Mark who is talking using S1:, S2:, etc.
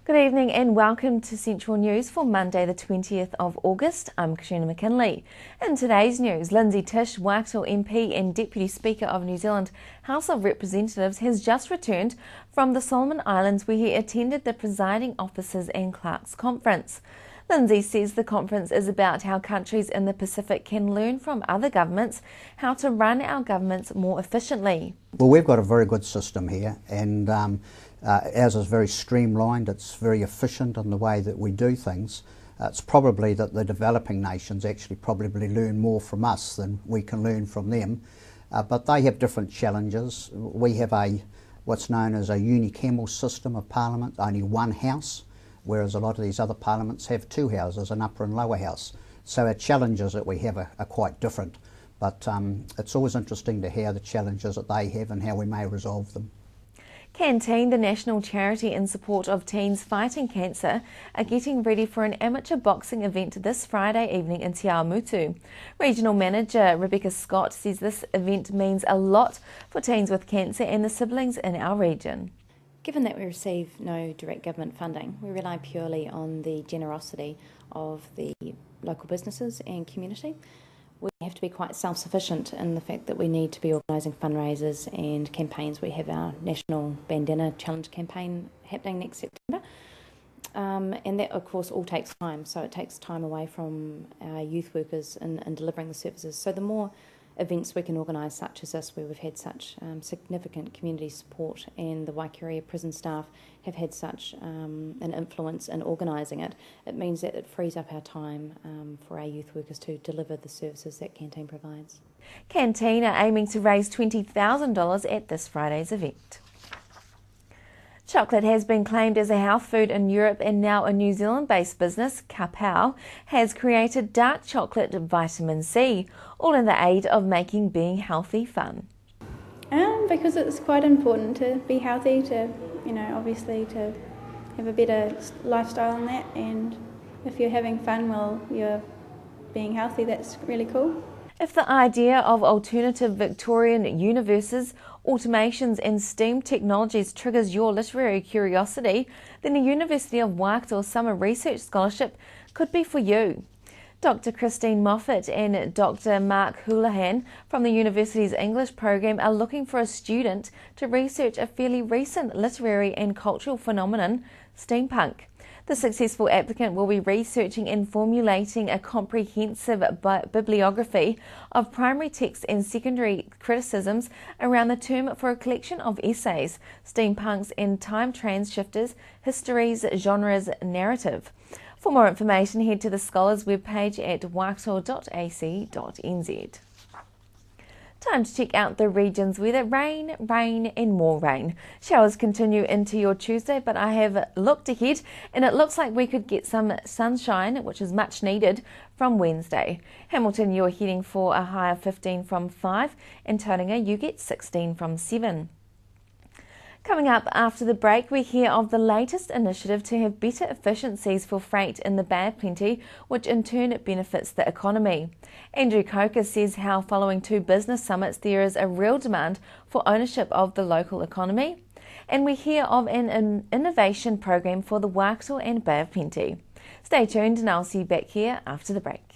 S1: Good evening and welcome to Central News for Monday the 20th of August. I'm Katrina McKinley. In today's news, Lindsay Tish, Waikato MP and Deputy Speaker of New Zealand House of Representatives, has just returned from the Solomon Islands where he attended the Presiding Officers and Clerks Conference. Lindsay says the conference is about how countries in the Pacific can learn from other governments how to run our governments more efficiently.
S2: Well, we've got a very good system here, and ours is very streamlined. It's very efficient in the way that we do things. It's probably that the developing nations actually probably learn more from us than we can learn from them, but they have different challenges. We have what's known as a unicameral system of parliament, only one house, whereas a lot of these other parliaments have two houses, an upper and lower house. So our challenges that we have are quite different, but it's always interesting to hear the challenges that they have and how we may resolve them.
S1: Canteen, the national charity in support of teens fighting cancer, are getting ready for an amateur boxing event this Friday evening in Te Awamutu. Regional Manager Rebecca Scott says this event means a lot for teens with cancer and the siblings in our region.
S3: Given that we receive no direct government funding, we rely purely on the generosity of the local businesses and community. We have to be quite self-sufficient in the fact that we need to be organising fundraisers and campaigns. We have our National Bandana Challenge campaign happening next September, and that of course all takes time, so it takes time away from our youth workers in delivering the services. So the more events we can organise such as this, where we've had such significant community support and the Waikato prison staff have had such an influence in organising it, it means that it frees up our time for our youth workers to deliver the services that Canteen provides.
S1: Canteen are aiming to raise $20,000 at this Friday's event. Chocolate has been claimed as a health food in Europe, and now a New Zealand-based business, Kapau, has created dark chocolate vitamin C, all in the aid of making being healthy fun.
S4: Because it's quite important to be healthy, to obviously to have a better lifestyle in that, and if you're having fun while you're being healthy, that's really cool.
S1: If the idea of alternative Victorian universes, automations and STEAM technologies triggers your literary curiosity, then the University of Waikato Summer Research Scholarship could be for you. Dr. Christine Moffat and Dr. Mark Houlihan from the university's English program are looking for a student to research a fairly recent literary and cultural phenomenon, steampunk. The successful applicant will be researching and formulating a comprehensive bibliography of primary text and secondary criticisms around the term for a collection of essays, steampunks and time transshifters, histories, genres, narrative. For more information, head to the Scholars webpage at august.wmv. Time to check out the region's weather. Rain, rain and more rain. Showers continue into your Tuesday, but I have looked ahead and it looks like we could get some sunshine, which is much needed, from Wednesday. Hamilton, you're heading for a high of 15 from 5, and Tauranga, you get 16 from 7. Coming up after the break, we hear of the latest initiative to have better efficiencies for freight in the Bay of Plenty, which in turn benefits the economy. Andrew Coker says how following 2 business summits there is a real demand for ownership of the local economy. And we hear of an innovation program for the Waikato and Bay of Plenty. Stay tuned and I'll see you back here after the break.